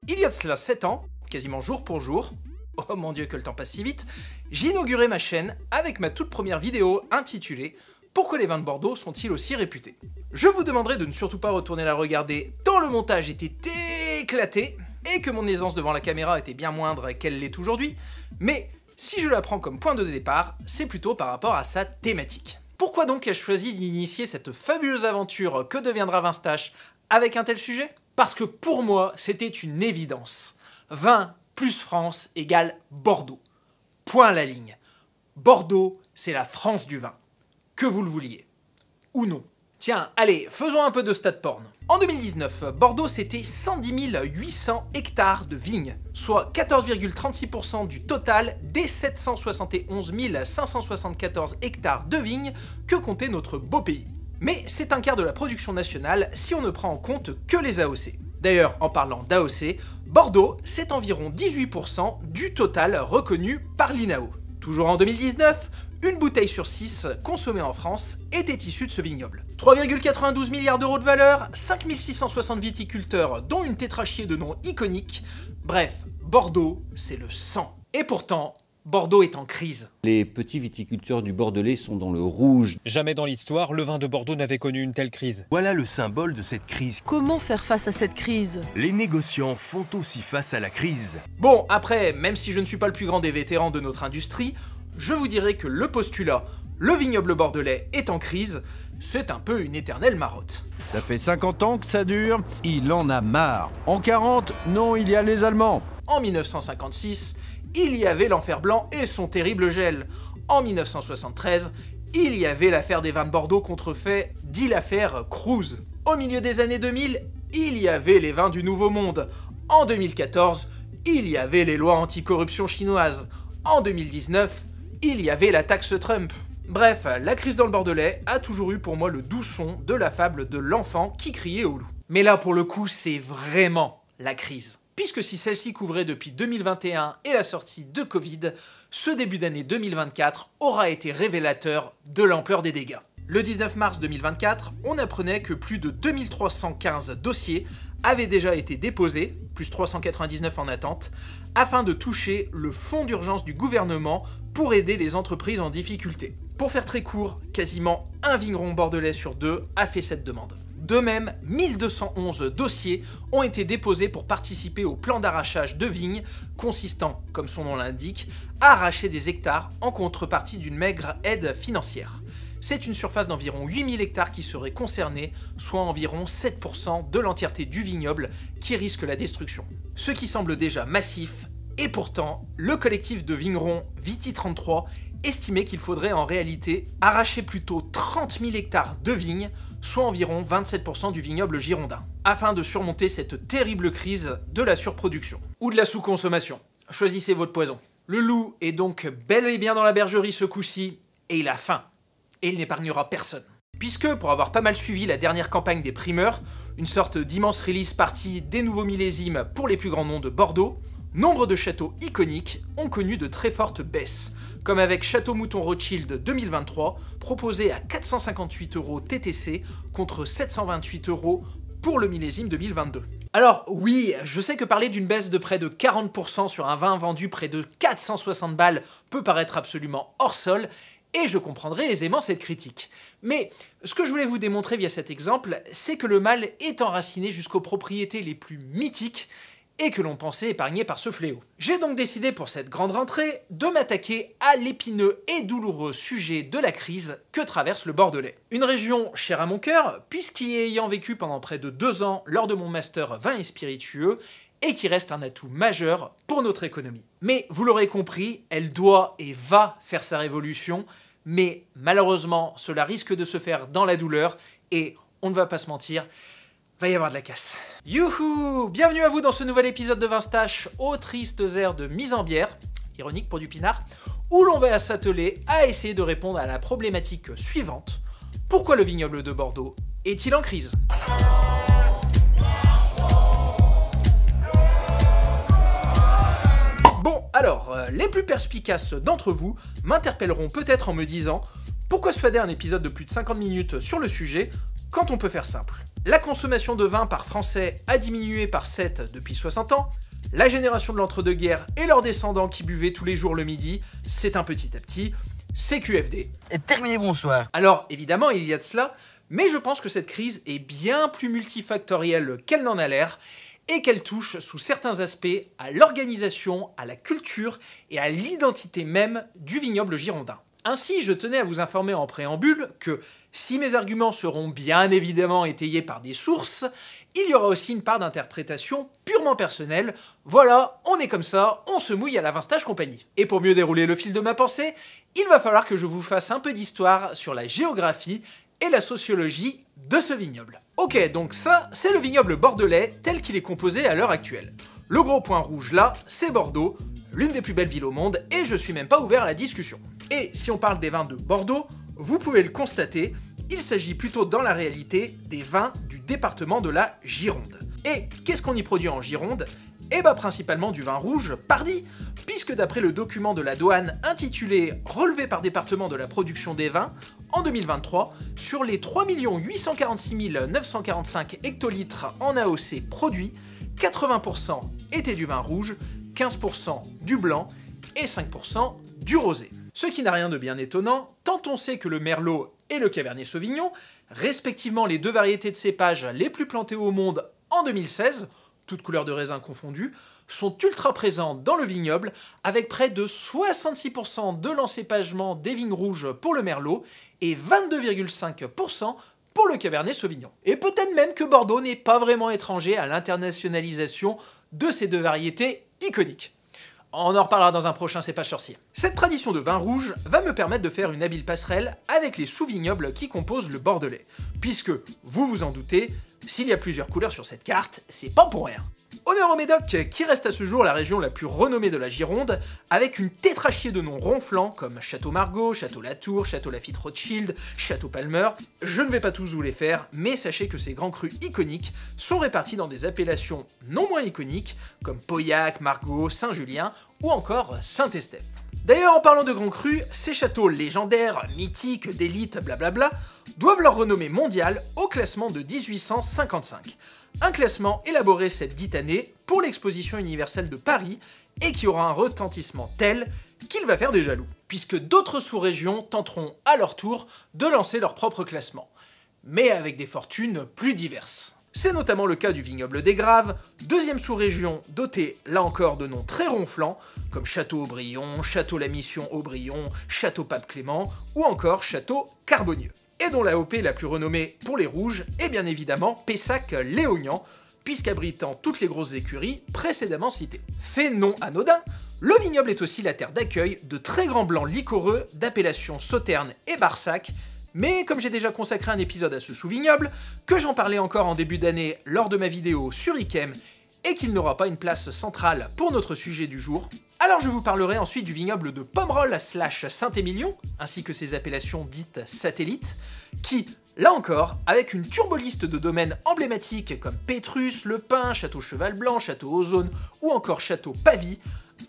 Il y a de cela 7 ans, quasiment jour pour jour, oh mon dieu que le temps passe si vite, j'ai inauguré ma chaîne avec ma toute première vidéo intitulée « Pourquoi les vins de Bordeaux sont-ils aussi réputés ?» Je vous demanderai de ne surtout pas retourner la regarder tant le montage était éclaté et que mon aisance devant la caméra était bien moindre qu'elle l'est aujourd'hui, mais si je la prends comme point de départ, c'est plutôt par rapport à sa thématique. Pourquoi donc ai-je choisi d'initier cette fabuleuse aventure que deviendra Vinstache avec un tel sujet? Parce que pour moi, c'était une évidence. Vin plus France égale Bordeaux. Point à la ligne. Bordeaux, c'est la France du vin. Que vous le vouliez. Ou non. Tiens, allez, faisons un peu de stat porn. En 2019, Bordeaux c'était 110 800 hectares de vignes, soit 14,36% du total des 771 574 hectares de vignes que comptait notre beau pays. Mais c'est un quart de la production nationale si on ne prend en compte que les AOC. D'ailleurs, en parlant d'AOC, Bordeaux, c'est environ 18% du total reconnu par l'INAO. Toujours en 2019, une bouteille sur 6 consommée en France était issue de ce vignoble. 3,92 milliards d'euros de valeur, 5660 viticulteurs dont une tétrachier de noms iconiques, bref, Bordeaux, c'est le sang. Et pourtant, Bordeaux est en crise. Les petits viticulteurs du Bordelais sont dans le rouge. Jamais dans l'histoire, le vin de Bordeaux n'avait connu une telle crise. Voilà le symbole de cette crise. Comment faire face à cette crise? Les négociants font aussi face à la crise. Bon, après, même si je ne suis pas le plus grand des vétérans de notre industrie, je vous dirais que le postulat « le vignoble bordelais est en crise », c'est un peu une éternelle marotte. Ça fait 50 ans que ça dure, il en a marre. En 40, non, il y a les Allemands. En 1956, il y avait l'enfer blanc et son terrible gel. En 1973, il y avait l'affaire des vins de Bordeaux contrefaits, dit l'affaire Cruz. Au milieu des années 2000, il y avait les vins du Nouveau Monde. En 2014, il y avait les lois anticorruption chinoises. En 2019, il y avait la taxe Trump. Bref, la crise dans le Bordelais a toujours eu pour moi le doux son de la fable de l'enfant qui criait au loup. Mais là, pour le coup, c'est vraiment la crise. Puisque si celle-ci couvrait depuis 2021 et la sortie de Covid, ce début d'année 2024 aura été révélateur de l'ampleur des dégâts. Le 19 mars 2024, on apprenait que plus de 2315 dossiers avaient déjà été déposés, plus 399 en attente, afin de toucher le fonds d'urgence du gouvernement pour aider les entreprises en difficulté. Pour faire très court, quasiment un vigneron bordelais sur deux a fait cette demande. De même, 1211 dossiers ont été déposés pour participer au plan d'arrachage de vignes, consistant, comme son nom l'indique, à arracher des hectares en contrepartie d'une maigre aide financière. C'est une surface d'environ 8000 hectares qui serait concernée, soit environ 7% de l'entièreté du vignoble qui risque la destruction. Ce qui semble déjà massif, et pourtant, le collectif de vignerons Viti 33 estimait qu'il faudrait en réalité arracher plutôt 30 000 hectares de vignes, soit environ 27% du vignoble girondin, afin de surmonter cette terrible crise de la surproduction. Ou de la sous-consommation. Choisissez votre poison. Le loup est donc bel et bien dans la bergerie ce coup-ci, et il a faim. Et il n'épargnera personne. Puisque, pour avoir pas mal suivi la dernière campagne des primeurs, une sorte d'immense release party des nouveaux millésimes pour les plus grands noms de Bordeaux, nombre de châteaux iconiques ont connu de très fortes baisses, comme avec Château Mouton Rothschild 2023, proposé à 458 € TTC contre 728 € pour le millésime 2022. Alors oui, je sais que parler d'une baisse de près de 40% sur un vin vendu près de 460 balles peut paraître absolument hors sol, et je comprendrai aisément cette critique. Mais ce que je voulais vous démontrer via cet exemple, c'est que le mal est enraciné jusqu'aux propriétés les plus mythiques et que l'on pensait épargné par ce fléau. J'ai donc décidé pour cette grande rentrée de m'attaquer à l'épineux et douloureux sujet de la crise que traverse le Bordelais. Une région chère à mon cœur, puisqu'y ayant vécu pendant près de 2 ans lors de mon master vin et spiritueux, et qui reste un atout majeur pour notre économie. Mais vous l'aurez compris, elle doit et va faire sa révolution, mais malheureusement cela risque de se faire dans la douleur, et on ne va pas se mentir, va y avoir de la casse. Youhou! Bienvenue à vous dans ce nouvel épisode de Vinstache, aux tristes airs de mise en bière, ironique pour du pinard, où l'on va s'atteler à essayer de répondre à la problématique suivante. Pourquoi le vignoble de Bordeaux est-il en crise? Bon, alors, les plus perspicaces d'entre vous m'interpelleront peut-être en me disant « Pourquoi se fader un épisode de plus de 50 minutes sur le sujet quand on peut faire simple ?» La consommation de vin par Français a diminué par 7 depuis 60 ans. La génération de l'entre-deux-guerres et leurs descendants qui buvaient tous les jours le midi s'éteint petit à petit. C'est QFD. Et terminé, bonsoir. Alors, évidemment, il y a de cela, mais je pense que cette crise est bien plus multifactorielle qu'elle n'en a l'air, et qu'elle touche sous certains aspects à l'organisation, à la culture et à l'identité même du vignoble girondin. Ainsi, je tenais à vous informer en préambule que, si mes arguments seront bien évidemment étayés par des sources, il y aura aussi une part d'interprétation purement personnelle. Voilà, on est comme ça, on se mouille à la Vintage Compagnie. Et pour mieux dérouler le fil de ma pensée, il va falloir que je vous fasse un peu d'histoire sur la géographie et la sociologie de ce vignoble. Ok, donc ça, c'est le vignoble bordelais tel qu'il est composé à l'heure actuelle. Le gros point rouge là, c'est Bordeaux, l'une des plus belles villes au monde, et je suis même pas ouvert à la discussion. Et si on parle des vins de Bordeaux, vous pouvez le constater, il s'agit plutôt dans la réalité des vins du département de la Gironde. Et qu'est-ce qu'on y produit en Gironde? Eh bah principalement du vin rouge, pardi, puisque d'après le document de la douane intitulé « Relevé par département de la production des vins », en 2023, sur les 3 846 945 hectolitres en AOC produits, 80% étaient du vin rouge, 15% du blanc et 5% du rosé. Ce qui n'a rien de bien étonnant, tant on sait que le merlot et le cabernet sauvignon, respectivement les deux variétés de cépages les plus plantées au monde en 2016, toutes couleurs de raisin confondues, sont ultra présents dans le vignoble, avec près de 66% de l'encépagement des vignes rouges pour le merlot et 22,5% pour le cabernet sauvignon. Et peut-être même que Bordeaux n'est pas vraiment étranger à l'internationalisation de ces deux variétés iconiques. On en reparlera dans un prochain cépage sorcier. Cette tradition de vin rouge va me permettre de faire une habile passerelle avec les sous-vignobles qui composent le Bordelais. Puisque, vous vous en doutez, s'il y a plusieurs couleurs sur cette carte, c'est pas pour rien. Honneur au Médoc, qui reste à ce jour la région la plus renommée de la Gironde, avec une tétrachie de noms ronflants comme Château Margaux, Château Latour, Château Lafite Rothschild, Château Palmer. Je ne vais pas tous vous les faire, mais sachez que ces grands crus iconiques sont répartis dans des appellations non moins iconiques, comme Pauillac, Margaux, Saint-Julien ou encore Saint-Estèphe. D'ailleurs, en parlant de grands crus, ces châteaux légendaires, mythiques, d'élite, blablabla, doivent leur renommée mondiale au classement de 1855. Un classement élaboré cette dite année pour l'exposition universelle de Paris et qui aura un retentissement tel qu'il va faire des jaloux, puisque d'autres sous-régions tenteront à leur tour de lancer leur propre classement, mais avec des fortunes plus diverses. C'est notamment le cas du vignoble des Graves, deuxième sous-région dotée là encore de noms très ronflants, comme Château-Aubryon, Château-la-Mission-Aubryon, Château-Pape-Clément ou encore Château-Carbonieux. Et dont l'AOP la plus renommée pour les rouges est bien évidemment Pessac-Léognan, puisqu'abritant toutes les grosses écuries précédemment citées. Fait non anodin, le vignoble est aussi la terre d'accueil de très grands blancs liquoreux d'appellations Sauternes et Barsac, mais comme j'ai déjà consacré un épisode à ce sous-vignoble, que j'en parlais encore en début d'année lors de ma vidéo sur Ikem, et qu'il n'aura pas une place centrale pour notre sujet du jour, alors je vous parlerai ensuite du vignoble de Pomerol/Saint-Émilion, ainsi que ses appellations dites satellites, qui, là encore, avec une turboliste de domaines emblématiques comme Pétrus, Le Pin, Château Cheval Blanc, Château Ozone ou encore Château Pavie,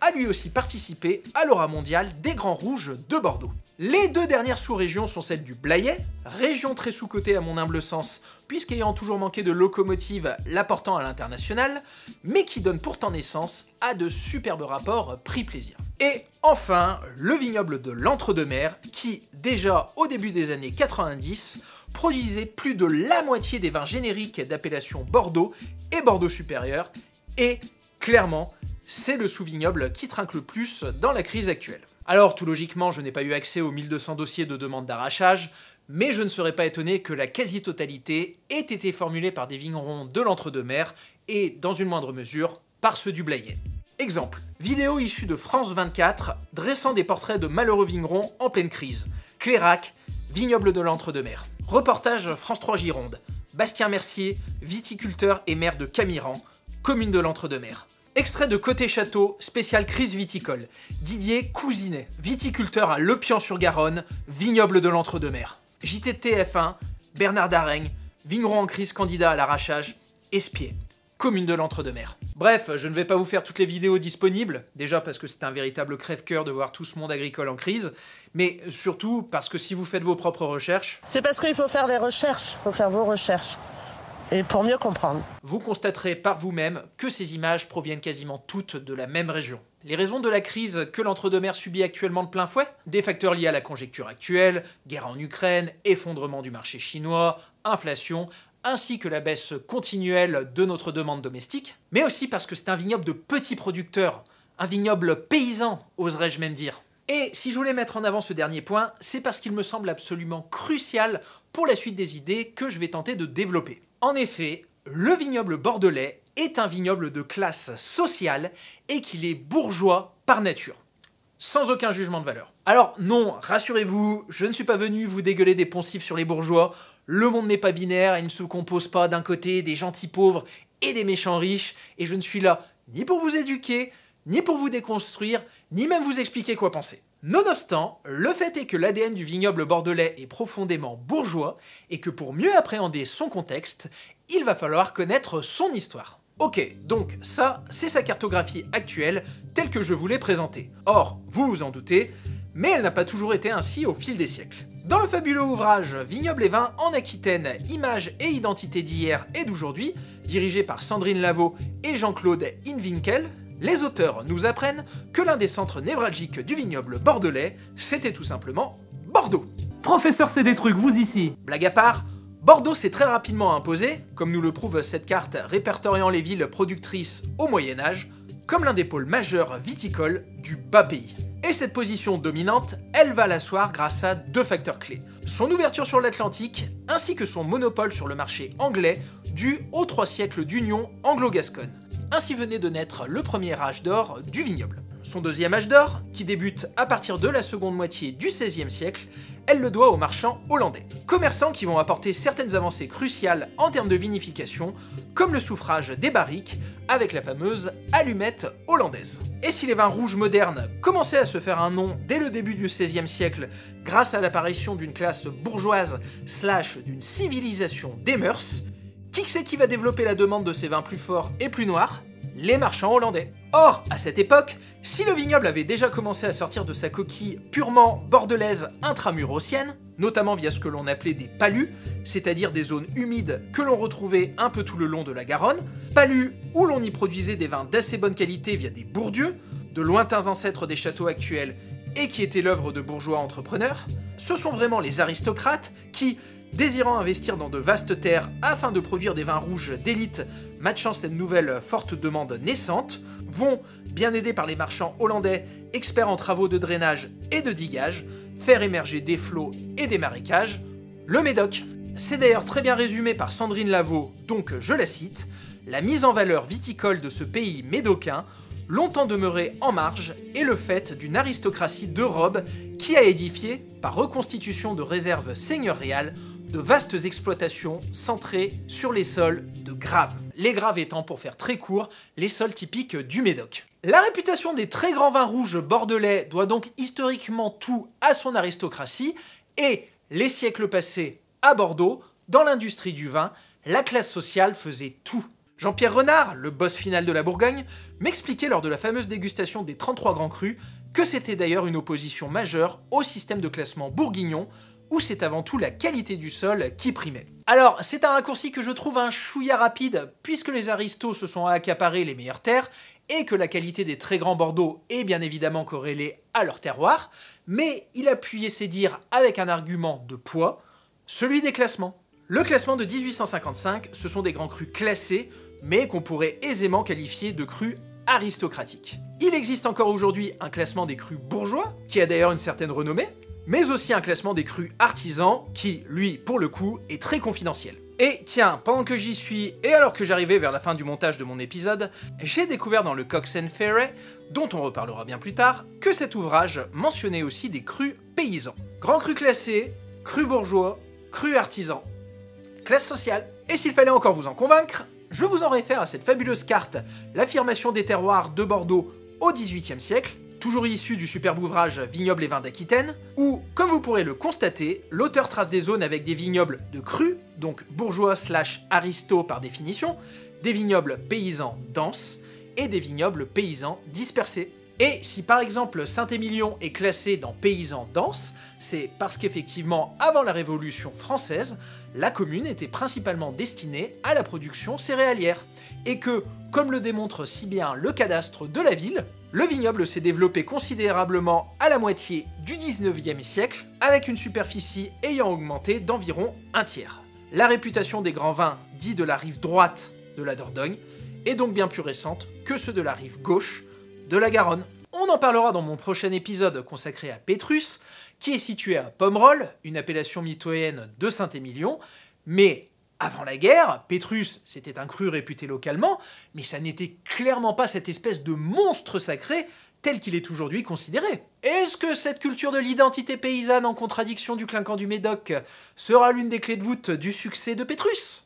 a lui aussi participé à l'aura mondiale des Grands Rouges de Bordeaux. Les deux dernières sous-régions sont celles du Blayais, région très sous-cotée à mon humble sens, puisqu'ayant toujours manqué de locomotives l'apportant à l'international, mais qui donne pourtant naissance à de superbes rapports prix-plaisir. Et enfin, le vignoble de l'Entre-deux-Mers, qui, déjà au début des années 90, produisait plus de la moitié des vins génériques d'appellation Bordeaux et Bordeaux supérieur, et clairement, c'est le sous-vignoble qui trinque le plus dans la crise actuelle. Alors tout logiquement, je n'ai pas eu accès aux 1200 dossiers de demande d'arrachage, mais je ne serais pas étonné que la quasi-totalité ait été formulée par des vignerons de l'Entre-deux-Mers et, dans une moindre mesure, par ceux du Blayais. Exemple, vidéo issue de France 24 dressant des portraits de malheureux vignerons en pleine crise. Clérac, vignoble de l'Entre-deux-Mers. Reportage France 3 Gironde. Bastien Mercier, viticulteur et maire de Camiran, commune de l'Entre-deux-Mers. Extrait de Côté Château, spécial crise viticole. Didier Cousinet, viticulteur à Lepian-sur-Garonne, vignoble de l'Entre-deux-Mers. JT de TF1, Bernard Dareigne, vigneron en crise candidat à l'arrachage, Espier, commune de l'Entre-deux-Mers. Bref, je ne vais pas vous faire toutes les vidéos disponibles, déjà parce que c'est un véritable crève-cœur de voir tout ce monde agricole en crise, mais surtout parce que si vous faites vos propres recherches... C'est parce qu'il faut faire des recherches, il faut faire vos recherches. et pour mieux comprendre. Vous constaterez par vous-même que ces images proviennent quasiment toutes de la même région. Les raisons de la crise que l'entre-deux-mers subit actuellement de plein fouet? Des facteurs liés à la conjoncture actuelle, guerre en Ukraine, effondrement du marché chinois, inflation, ainsi que la baisse continuelle de notre demande domestique, mais aussi parce que c'est un vignoble de petits producteurs, un vignoble paysan, oserais-je même dire. Et si je voulais mettre en avant ce dernier point, c'est parce qu'il me semble absolument crucial pour la suite des idées que je vais tenter de développer. En effet, le vignoble bordelais est un vignoble de classe sociale et qu'il est bourgeois par nature. Sans aucun jugement de valeur. Alors non, rassurez-vous, je ne suis pas venu vous dégueuler des poncifs sur les bourgeois, le monde n'est pas binaire, il ne se compose pas d'un côté des gentils pauvres et des méchants riches, et je ne suis là ni pour vous éduquer, ni pour vous déconstruire, ni même vous expliquer quoi penser. Nonobstant, le fait est que l'ADN du vignoble bordelais est profondément bourgeois, et que pour mieux appréhender son contexte, il va falloir connaître son histoire. Ok, donc ça, c'est sa cartographie actuelle, telle que je vous l'ai présentée. Or, vous vous en doutez, mais elle n'a pas toujours été ainsi au fil des siècles. Dans le fabuleux ouvrage Vignobles et vins en Aquitaine, images et identités d'hier et d'aujourd'hui, dirigé par Sandrine Lavaux et Jean-Claude Inwinkel, les auteurs nous apprennent que l'un des centres névralgiques du vignoble bordelais, c'était tout simplement Bordeaux. Professeur, c'est des trucs, vous ici. Blague à part, Bordeaux s'est très rapidement imposé, comme nous le prouve cette carte répertoriant les villes productrices au Moyen-Âge, comme l'un des pôles majeurs viticoles du bas pays. Et cette position dominante, elle va l'asseoir grâce à deux facteurs clés. Son ouverture sur l'Atlantique, ainsi que son monopole sur le marché anglais, dû aux 3 siècles d'union anglo-gasconne. Ainsi venait de naître le premier âge d'or du vignoble. Son deuxième âge d'or, qui débute à partir de la seconde moitié du XVIe siècle, elle le doit aux marchands hollandais. Commerçants qui vont apporter certaines avancées cruciales en termes de vinification, comme le soufrage des barriques, avec la fameuse allumette hollandaise. Et si les vins rouges modernes commençaient à se faire un nom dès le début du XVIe siècle, grâce à l'apparition d'une classe bourgeoise / d'une civilisation des mœurs, qui c'est qui va développer la demande de ces vins plus forts et plus noirs? Les marchands hollandais. Or, à cette époque, si le vignoble avait déjà commencé à sortir de sa coquille purement bordelaise intramurossienne, notamment via ce que l'on appelait des palus, c'est-à-dire des zones humides que l'on retrouvait un peu tout le long de la Garonne, palus où l'on y produisait des vins d'assez bonne qualité via des bourdieux, de lointains ancêtres des châteaux actuels et qui étaient l'œuvre de bourgeois entrepreneurs, ce sont vraiment les aristocrates qui, désirant investir dans de vastes terres afin de produire des vins rouges d'élite matchant cette nouvelle forte demande naissante, vont, bien aidés par les marchands hollandais, experts en travaux de drainage et de digage, faire émerger des flots et des marécages, le Médoc. C'est d'ailleurs très bien résumé par Sandrine Lavaux, donc je la cite, « La mise en valeur viticole de ce pays médocain, longtemps demeuré en marge, est le fait d'une aristocratie de robe qui a édifié, par reconstitution de réserves seigneuriales, de vastes exploitations centrées sur les sols de graves. Les graves étant, pour faire très court, les sols typiques du Médoc. La réputation des très grands vins rouges bordelais doit donc historiquement tout à son aristocratie, et les siècles passés à Bordeaux, dans l'industrie du vin, la classe sociale faisait tout. Jean-Pierre Renard, le boss final de la Bourgogne, m'expliquait lors de la fameuse dégustation des 33 grands crus que c'était d'ailleurs une opposition majeure au système de classement bourguignon, où c'est avant tout la qualité du sol qui primait. Alors, c'est un raccourci que je trouve un chouïa rapide, puisque les aristos se sont accaparés les meilleures terres, et que la qualité des très grands Bordeaux est bien évidemment corrélée à leur terroir, mais il appuyait ses dires avec un argument de poids, celui des classements. Le classement de 1855, ce sont des grands crus classés, mais qu'on pourrait aisément qualifier de crus aristocratiques. Il existe encore aujourd'hui un classement des crus bourgeois, qui a d'ailleurs une certaine renommée, mais aussi un classement des crus artisans, qui, lui, pour le coup, est très confidentiel. Et tiens, pendant que j'y suis, et alors que j'arrivais vers la fin du montage de mon épisode, j'ai découvert dans le Cox & Ferret, dont on reparlera bien plus tard, que cet ouvrage mentionnait aussi des crus paysans. Grands crus classés, crus bourgeois, crus artisans, classe sociale. Et s'il fallait encore vous en convaincre, je vous en réfère à cette fabuleuse carte, l'affirmation des terroirs de Bordeaux au XVIIIe siècle, toujours issu du superbe ouvrage Vignobles et vins d'Aquitaine, où, comme vous pourrez le constater, l'auteur trace des zones avec des vignobles de crus, donc bourgeois / aristo par définition, des vignobles paysans denses et des vignobles paysans dispersés. Et si par exemple Saint-Émilion est classé dans paysans denses, c'est parce qu'effectivement, avant la Révolution française, la commune était principalement destinée à la production céréalière, et que, comme le démontre si bien le cadastre de la ville, le vignoble s'est développé considérablement à la moitié du 19e siècle, avec une superficie ayant augmenté d'environ un tiers. La réputation des grands vins dits de la rive droite de la Dordogne est donc bien plus récente que ceux de la rive gauche de la Garonne. On en parlera dans mon prochain épisode consacré à Pétrus, qui est situé à Pomerol, une appellation mitoyenne de Saint-Émilion, mais avant la guerre, Pétrus, c'était un cru réputé localement, mais ça n'était clairement pas cette espèce de monstre sacré tel qu'il est aujourd'hui considéré. Est-ce que cette culture de l'identité paysanne en contradiction du clinquant du Médoc sera l'une des clés de voûte du succès de Pétrus ?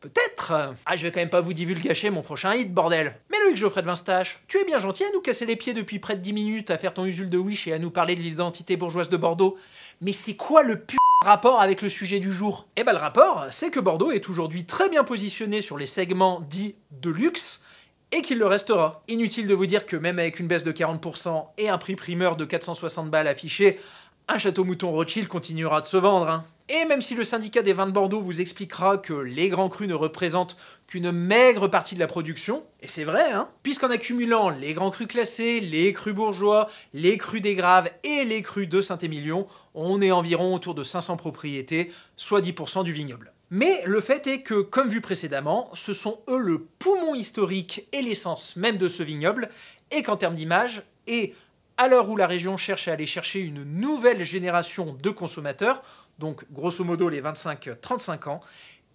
Peut-être. Ah, je vais quand même pas vous divulgacher mon prochain hit, bordel. Mais Loïc Geoffrey de Vinstache, tu es bien gentil à nous casser les pieds depuis près de 10 minutes à faire ton usul de Wish et à nous parler de l'identité bourgeoise de Bordeaux. Mais c'est quoi le rapport avec le sujet du jour? Eh ben le rapport, c'est que Bordeaux est aujourd'hui très bien positionné sur les segments dits de luxe, et qu'il le restera. Inutile de vous dire que même avec une baisse de 40% et un prix primeur de 460 balles affiché, un château mouton Rothschild continuera de se vendre, hein. Et même si le syndicat des vins de Bordeaux vous expliquera que les grands crus ne représentent qu'une maigre partie de la production, et c'est vrai, hein, puisqu'en accumulant les grands crus classés, les crus bourgeois, les crus des Graves et les crus de Saint-Émilion, on est environ autour de 500 propriétés, soit 10% du vignoble. Mais le fait est que, comme vu précédemment, ce sont eux le poumon historique et l'essence même de ce vignoble, et qu'en termes d'image, et à l'heure où la région cherche à aller chercher une nouvelle génération de consommateurs, donc grosso modo les 25-35 ans,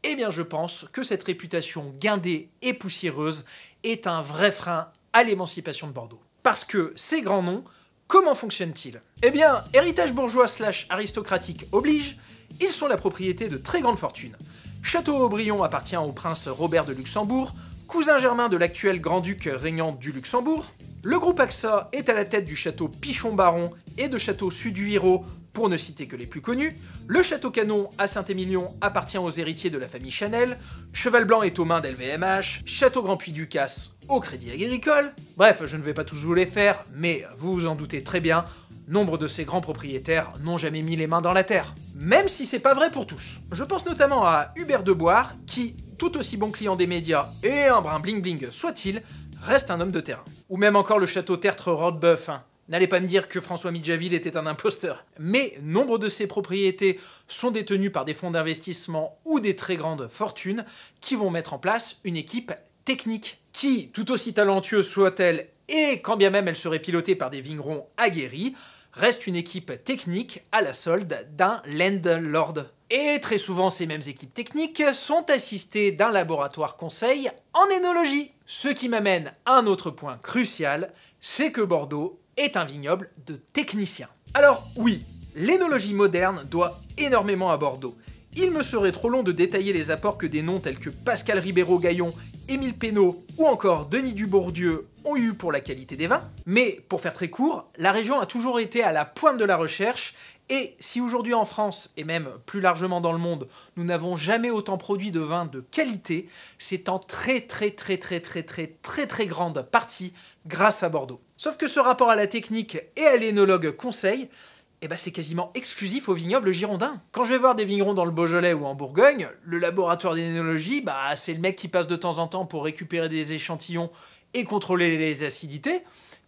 eh bien je pense que cette réputation guindée et poussiéreuse est un vrai frein à l'émancipation de Bordeaux. Parce que ces grands noms, comment fonctionnent-ils? Eh bien, héritage bourgeois / aristocratique oblige, ils sont la propriété de très grandes fortunes. Château-Aubryon appartient au prince Robert de Luxembourg, cousin germain de l'actuel grand-duc régnant du Luxembourg. Le groupe AXA est à la tête du château Pichon-Baron et de château Suduiro, pour ne citer que les plus connus. Le château Canon à Saint-Émilion appartient aux héritiers de la famille Chanel. Cheval Blanc est aux mains d'LVMH. Château Grand Puy-Ducasse au Crédit Agricole. Bref, je ne vais pas tous vous les faire, mais vous vous en doutez très bien, nombre de ces grands propriétaires n'ont jamais mis les mains dans la terre. Même si c'est pas vrai pour tous. Je pense notamment à Hubert de Boire, qui, tout aussi bon client des médias et un brin bling-bling soit-il, reste un homme de terrain. Ou même encore le château Tertre-Rodebeuf, hein. N'allez pas me dire que François Midjaville était un imposteur. Mais nombre de ces propriétés sont détenues par des fonds d'investissement ou des très grandes fortunes qui vont mettre en place une équipe technique qui, tout aussi talentueuse soit-elle, et quand bien même elle serait pilotée par des vignerons aguerris, reste une équipe technique à la solde d'un landlord. Et très souvent, ces mêmes équipes techniques sont assistées d'un laboratoire conseil en énologie. Ce qui m'amène à un autre point crucial, c'est que Bordeaux est un vignoble de techniciens. Alors oui, l'énologie moderne doit énormément à Bordeaux. Il me serait trop long de détailler les apports que des noms tels que Pascal Ribeiro-Gaillon, Émile Pénaud ou encore Denis Dubourdieu ont eu pour la qualité des vins, mais pour faire très court, la région a toujours été à la pointe de la recherche, et si aujourd'hui en France, et même plus largement dans le monde, nous n'avons jamais autant produit de vins de qualité, c'est en très grande partie grâce à Bordeaux. Sauf que ce rapport à la technique et à l'énologue conseil, eh ben c'est quasiment exclusif au vignoble girondin. Quand je vais voir des vignerons dans le Beaujolais ou en Bourgogne, le laboratoire d'énologie, bah c'est le mec qui passe de temps en temps pour récupérer des échantillons et contrôler les acidités,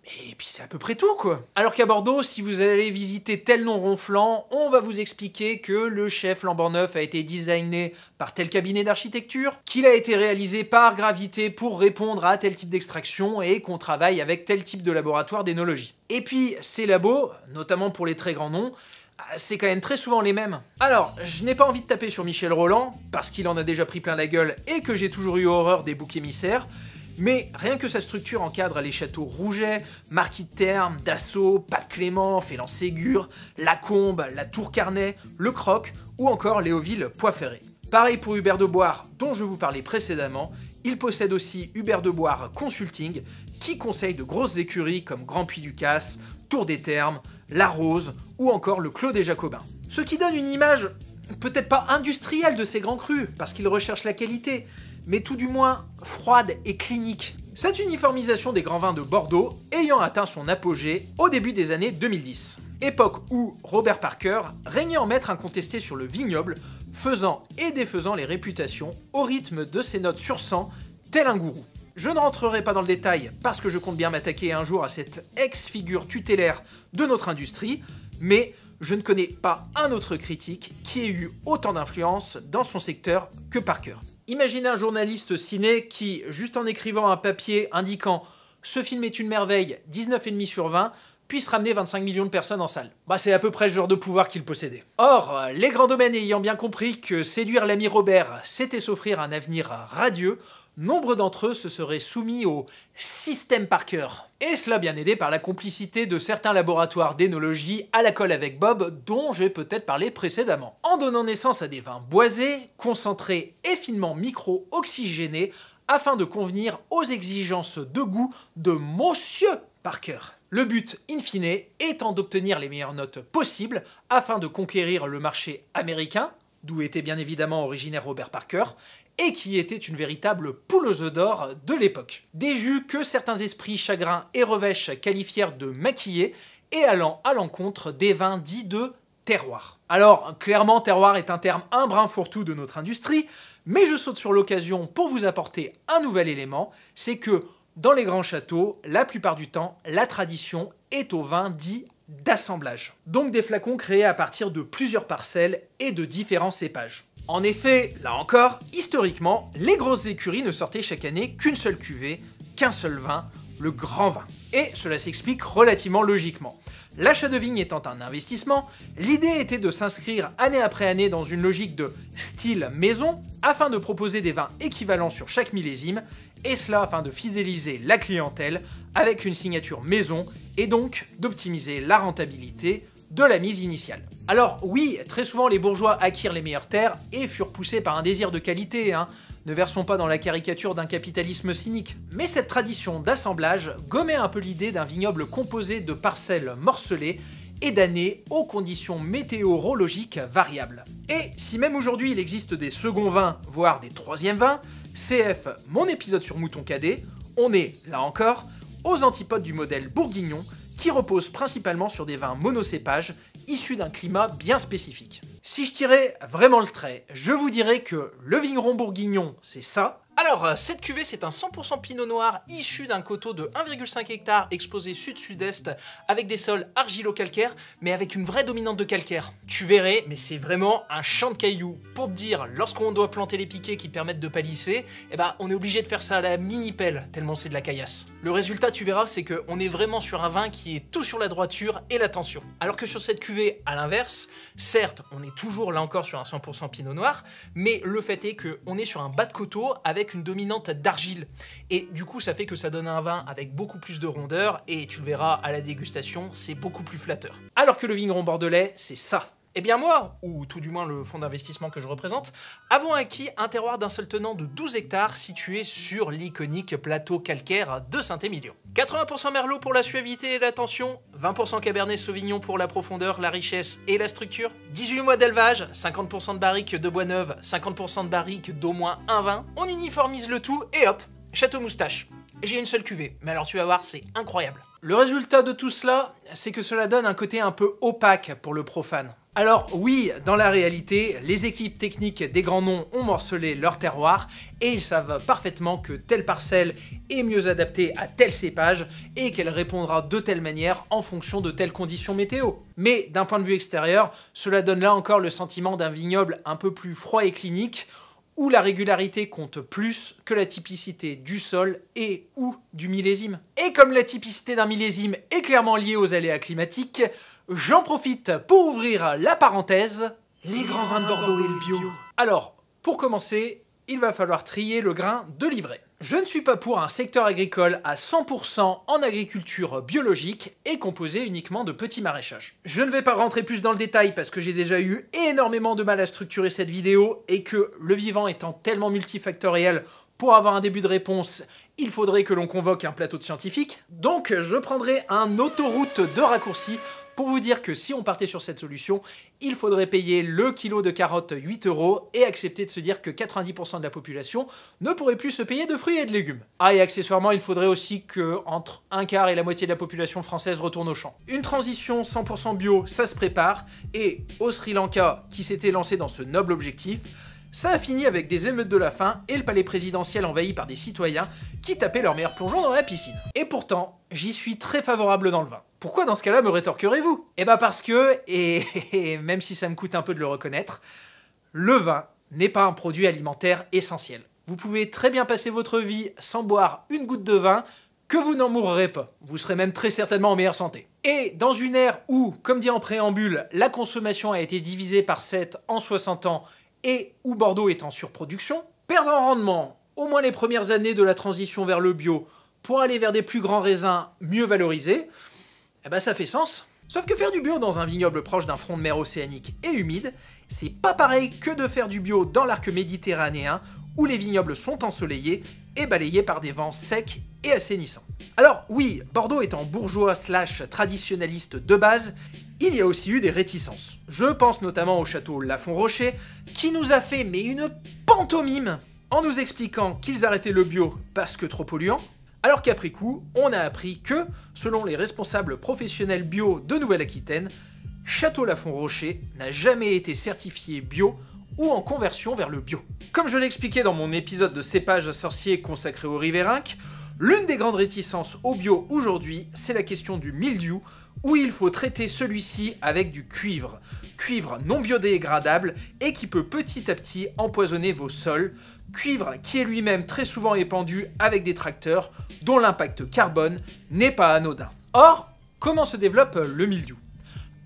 et puis c'est à peu près tout, quoi. Alors qu'à Bordeaux, si vous allez visiter tel nom ronflant, on va vous expliquer que le chef Lamberneuf a été designé par tel cabinet d'architecture, qu'il a été réalisé par Gravité pour répondre à tel type d'extraction, et qu'on travaille avec tel type de laboratoire d'énologie. Et puis, ces labos, notamment pour les très grands noms, c'est quand même très souvent les mêmes. Alors, je n'ai pas envie de taper sur Michel Rolland, parce qu'il en a déjà pris plein la gueule, et que j'ai toujours eu horreur des boucs émissaires, mais rien que sa structure encadre les châteaux Rouget, Marquis de Terme, Dassault, Pape Clément, Félan-Ségur, Lacombe, la Tour Carnet, Le Croc ou encore Léoville-Poix-Ferré. Pareil pour Hubert de Boire, dont je vous parlais précédemment, il possède aussi Hubert de Boire Consulting, qui conseille de grosses écuries comme Grand Puy-Ducasse, Tour des Termes, La Rose ou encore le Clos des Jacobins. Ce qui donne une image peut-être pas industrielle de ces grands crus, parce qu'ils recherchent la qualité, mais tout du moins froide et clinique. Cette uniformisation des grands vins de Bordeaux ayant atteint son apogée au début des années 2010. Époque où Robert Parker régnait en maître incontesté sur le vignoble, faisant et défaisant les réputations au rythme de ses notes sur 100, tel un gourou. Je ne rentrerai pas dans le détail parce que je compte bien m'attaquer un jour à cette ex-figure tutélaire de notre industrie, mais je ne connais pas un autre critique qui ait eu autant d'influence dans son secteur que Parker. Imaginez un journaliste ciné qui, juste en écrivant un papier indiquant « Ce film est une merveille, 19,5 sur 20 », puisse ramener 25 millions de personnes en salle. C'est à peu près le genre de pouvoir qu'il possédait. Or, les grands domaines ayant bien compris que séduire l'ami Robert, c'était s'offrir un avenir radieux, nombre d'entre eux se seraient soumis au système Parker. Et cela bien aidé par la complicité de certains laboratoires d'énologie à la colle avec Bob, dont j'ai peut-être parlé précédemment. En donnant naissance à des vins boisés, concentrés et finement micro-oxygénés, afin de convenir aux exigences de goût de Monsieur Parker. Le but, in fine, étant d'obtenir les meilleures notes possibles afin de conquérir le marché américain, d'où était bien évidemment originaire Robert Parker, et qui était une véritable poule aux œufs d'or de l'époque. Des jus que certains esprits chagrins et revêches qualifièrent de maquillés et allant à l'encontre des vins dits de terroir. Alors, clairement, terroir est un terme un brin fourre-tout de notre industrie, mais je saute sur l'occasion pour vous apporter un nouvel élément, c'est que dans les grands châteaux, la plupart du temps, la tradition est au vin dit d'assemblage. Donc des flacons créés à partir de plusieurs parcelles et de différents cépages. En effet, là encore, historiquement, les grosses écuries ne sortaient chaque année qu'une seule cuvée, qu'un seul vin, le grand vin. Et cela s'explique relativement logiquement. L'achat de vignes étant un investissement, l'idée était de s'inscrire année après année dans une logique de style maison, afin de proposer des vins équivalents sur chaque millésime, et cela afin de fidéliser la clientèle avec une signature maison, et donc d'optimiser la rentabilité de la mise initiale. Alors oui, très souvent les bourgeois acquirent les meilleures terres et furent poussés par un désir de qualité, Ne versons pas dans la caricature d'un capitalisme cynique. Mais cette tradition d'assemblage gommait un peu l'idée d'un vignoble composé de parcelles morcelées et d'années aux conditions météorologiques variables. Et si même aujourd'hui il existe des seconds vins, voire des troisièmes vins, CF, mon épisode sur Mouton Cadet, on est, là encore, aux antipodes du modèle bourguignon, qui repose principalement sur des vins monocépages issus d'un climat bien spécifique. Si je tirais vraiment le trait, je vous dirais que le vigneron bourguignon, c'est ça. Alors, cette cuvée, c'est un 100% pinot noir issu d'un coteau de 1,5 hectare exposé sud-sud-est avec des sols argilo-calcaires, mais avec une vraie dominante de calcaire. Tu verrais, mais c'est vraiment un champ de cailloux. Pour te dire, lorsqu'on doit planter les piquets qui permettent de palisser, on est obligé de faire ça à la mini-pelle, tellement c'est de la caillasse. Le résultat, tu verras, c'est qu'on est vraiment sur un vin qui est tout sur la droiture et la tension. Alors que sur cette cuvée, à l'inverse, certes, on est toujours là encore sur un 100% pinot noir, mais le fait est qu'on est sur un bas de coteau avec une dominante d'argile. Et du coup, ça fait que ça donne un vin avec beaucoup plus de rondeur, et tu le verras à la dégustation, c'est beaucoup plus flatteur. Alors que le vigneron bordelais, c'est ça. Eh bien moi, ou tout du moins le fonds d'investissement que je représente, avons acquis un terroir d'un seul tenant de 12 hectares situé sur l'iconique plateau calcaire de Saint-Émilion. 80% merlot pour la suavité et la tension, 20% cabernet sauvignon pour la profondeur, la richesse et la structure, 18 mois d'élevage, 50% de barriques de bois neuve, 50% de barriques d'au moins un vin, on uniformise le tout et hop, château moustache. J'ai une seule cuvée, mais alors tu vas voir, c'est incroyable. Le résultat de tout cela, c'est que cela donne un côté un peu opaque pour le profane. Alors oui, dans la réalité, les équipes techniques des grands noms ont morcelé leur terroir et ils savent parfaitement que telle parcelle est mieux adaptée à tel cépage et qu'elle répondra de telle manière en fonction de telles conditions météo. Mais d'un point de vue extérieur, cela donne là encore le sentiment d'un vignoble un peu plus froid et clinique, où la régularité compte plus que la typicité du sol et ou du millésime. Et comme la typicité d'un millésime est clairement liée aux aléas climatiques, j'en profite pour ouvrir la parenthèse, les grands vins de Bordeaux et le bio. Alors, pour commencer, il va falloir trier le grain de l'ivraie. Je ne suis pas pour un secteur agricole à 100% en agriculture biologique et composé uniquement de petits maraîchages. Je ne vais pas rentrer plus dans le détail parce que j'ai déjà eu énormément de mal à structurer cette vidéo et que le vivant étant tellement multifactoriel, pour avoir un début de réponse, il faudrait que l'on convoque un plateau de scientifiques. Donc je prendrai un autoroute de raccourci Pour vous dire que si on partait sur cette solution, il faudrait payer le kilo de carottes 8 € et accepter de se dire que 90% de la population ne pourrait plus se payer de fruits et de légumes. Ah, et accessoirement, il faudrait aussi que entre un quart et la moitié de la population française retourne au champ. Une transition 100% bio, ça se prépare, et au Sri Lanka, qui s'était lancé dans ce noble objectif, ça a fini avec des émeutes de la faim et le palais présidentiel envahi par des citoyens qui tapaient leur meilleur plongeon dans la piscine. Et pourtant, j'y suis très favorable dans le vin. Pourquoi dans ce cas-là me rétorquerez-vous? Eh bah parce que, et même si ça me coûte un peu de le reconnaître, le vin n'est pas un produit alimentaire essentiel. Vous pouvez très bien passer votre vie sans boire une goutte de vin, que vous n'en mourrez pas. Vous serez même très certainement en meilleure santé. Et dans une ère où, comme dit en préambule, la consommation a été divisée par 7 en 60 ans, et où Bordeaux est en surproduction, perdre en rendement au moins les premières années de la transition vers le bio pour aller vers des plus grands raisins mieux valorisés, eh ben ça fait sens. Sauf que faire du bio dans un vignoble proche d'un front de mer océanique et humide, c'est pas pareil que de faire du bio dans l'arc méditerranéen où les vignobles sont ensoleillés et balayés par des vents secs et assainissants. Alors oui, Bordeaux étant bourgeois / traditionnaliste de base, il y a aussi eu des réticences. Je pense notamment au château Lafon-Rocher, qui nous a fait mais une pantomime en nous expliquant qu'ils arrêtaient le bio parce que trop polluant, alors qu'après coup, on a appris que, selon les responsables professionnels bio de Nouvelle-Aquitaine, Château Lafon-Rocher n'a jamais été certifié bio ou en conversion vers le bio. Comme je l'expliquais dans mon épisode de cépage sorcier consacré au Riverinque, l'une des grandes réticences au bio aujourd'hui, c'est la question du mildiou, où il faut traiter celui-ci avec du cuivre. Cuivre non biodégradable et qui peut petit à petit empoisonner vos sols. Cuivre qui est lui-même très souvent épandu avec des tracteurs dont l'impact carbone n'est pas anodin. Or, comment se développe le mildiou?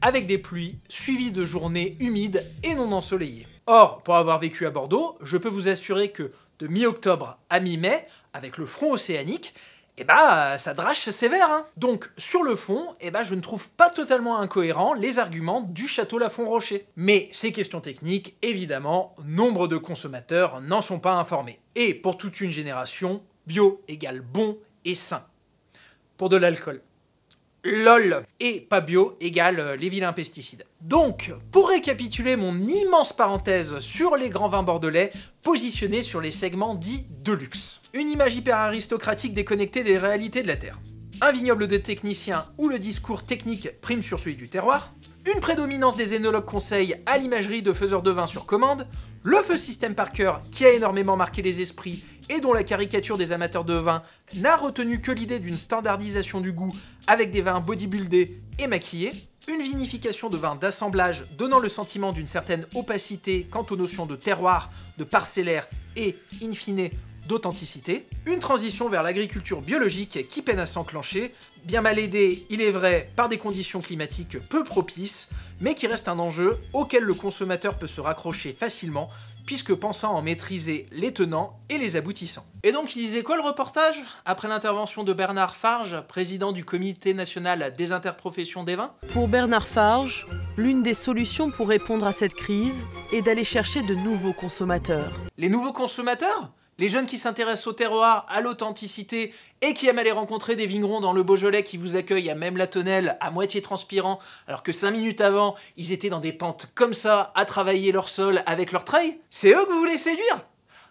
Avec des pluies suivies de journées humides et non ensoleillées. Or, pour avoir vécu à Bordeaux, je peux vous assurer que de mi-octobre à mi-mai, avec le front océanique, eh bah, ça drache sévère, hein. Donc, sur le fond, eh bah, je ne trouve pas totalement incohérents les arguments du château Lafon-Rocher. Mais ces questions techniques, évidemment, nombre de consommateurs n'en sont pas informés. Et pour toute une génération, bio égale bon et sain. Pour de l'alcool. LOL. Et pas bio égale les vilains pesticides. Donc, pour récapituler mon immense parenthèse sur les grands vins bordelais, positionnés sur les segments dits de luxe. Une image hyper aristocratique déconnectée des réalités de la terre. Un vignoble de techniciens où le discours technique prime sur celui du terroir. Une prédominance des énologues conseils à l'imagerie de faiseurs de vin sur commande. Le feu système Parker qui a énormément marqué les esprits et dont la caricature des amateurs de vin n'a retenu que l'idée d'une standardisation du goût avec des vins bodybuildés et maquillés. Une vinification de vins d'assemblage donnant le sentiment d'une certaine opacité quant aux notions de terroir, de parcellaire et, in fine, d'authenticité. Une transition vers l'agriculture biologique qui peine à s'enclencher, bien mal aidée, il est vrai, par des conditions climatiques peu propices, mais qui reste un enjeu auquel le consommateur peut se raccrocher facilement, puisque pensant en maîtriser les tenants et les aboutissants. Et donc il disait quoi le reportage? Après l'intervention de Bernard Farge, président du Comité national des interprofessions des vins? Pour Bernard Farge, l'une des solutions pour répondre à cette crise est d'aller chercher de nouveaux consommateurs. Les nouveaux consommateurs? Les jeunes qui s'intéressent au terroir, à l'authenticité et qui aiment aller rencontrer des vignerons dans le Beaujolais qui vous accueillent à même la tonnelle, à moitié transpirant, alors que 5 minutes avant, ils étaient dans des pentes comme ça, à travailler leur sol avec leur treuil? C'est eux que vous voulez séduire?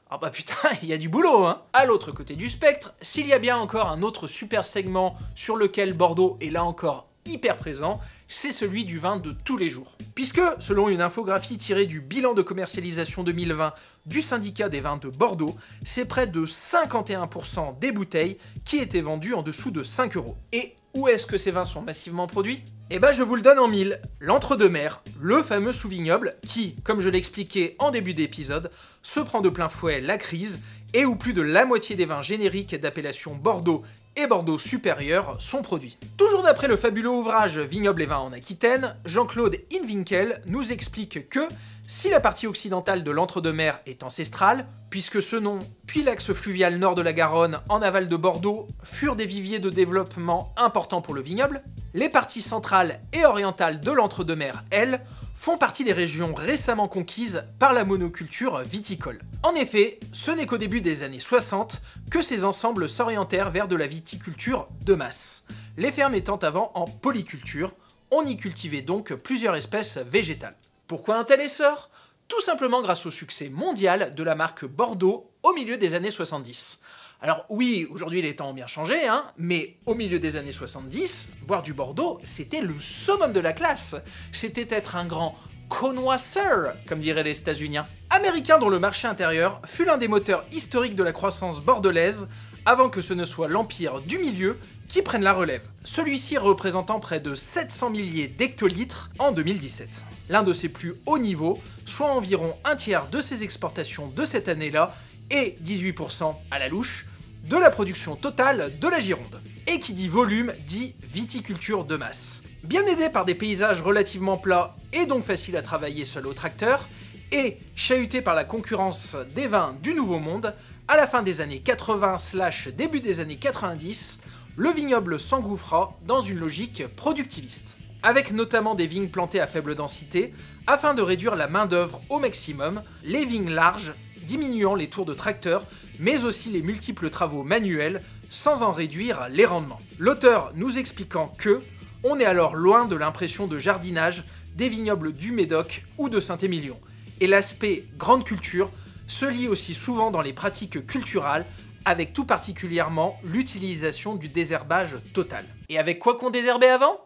Ah bah putain, il y a du boulot, hein. À l'autre côté du spectre, s'il y a bien encore un autre super segment sur lequel Bordeaux est là encore hyper présent, c'est celui du vin de tous les jours. Puisque, selon une infographie tirée du bilan de commercialisation 2020 du syndicat des vins de Bordeaux, c'est près de 51% des bouteilles qui étaient vendues en dessous de 5 €. Et où est-ce que ces vins sont massivement produits? Eh ben je vous le donne en mille, l'entre-deux-mers, le fameux sous-vignoble qui, comme je l'expliquais en début d'épisode, se prend de plein fouet la crise et où plus de la moitié des vins génériques d'appellation Bordeaux et Bordeaux supérieur sont produits. Toujours d'après le fabuleux ouvrage Vignobles et vins en Aquitaine, Jean-Claude Inwinkel nous explique que si la partie occidentale de l'entre-deux-mers est ancestrale, puisque ce nom, puis l'axe fluvial nord de la Garonne en aval de Bordeaux furent des viviers de développement importants pour le vignoble, les parties centrales et orientales de l'entre-deux-mers, elles, font partie des régions récemment conquises par la monoculture viticole. En effet, ce n'est qu'au début des années 60 que ces ensembles s'orientèrent vers de la viticulture de masse, les fermes étant avant en polyculture, On y cultivait donc plusieurs espèces végétales. Pourquoi un tel essor? Tout simplement grâce au succès mondial de la marque Bordeaux au milieu des années 70. Alors oui, aujourd'hui les temps ont bien changé, mais au milieu des années 70, boire du Bordeaux, c'était le summum de la classe. C'était être un grand connoisseur, comme diraient les États-Uniens. Américain dont le marché intérieur fut l'un des moteurs historiques de la croissance bordelaise, avant que ce ne soit l'empire du milieu qui prenne la relève. Celui-ci représentant près de 700 milliers d'hectolitres en 2017. L'un de ses plus hauts niveaux, soit environ un tiers de ses exportations de cette année-là, et 18% à la louche, de la production totale de la Gironde. Et qui dit volume, dit viticulture de masse. Bien aidé par des paysages relativement plats et donc faciles à travailler seul au tracteur, et chahuté par la concurrence des vins du Nouveau Monde, à la fin des années 80/début des années 90, le vignoble s'engouffra dans une logique productiviste. Avec notamment des vignes plantées à faible densité, afin de réduire la main-d'œuvre au maximum, les vignes larges diminuant les tours de tracteur, mais aussi les multiples travaux manuels, sans en réduire les rendements. L'auteur nous expliquant que on est alors loin de l'impression de jardinage des vignobles du Médoc ou de Saint-Émilion, et l'aspect grande culture se lie aussi souvent dans les pratiques culturales, avec tout particulièrement l'utilisation du désherbage total. Et avec quoi qu'on désherbait avant ?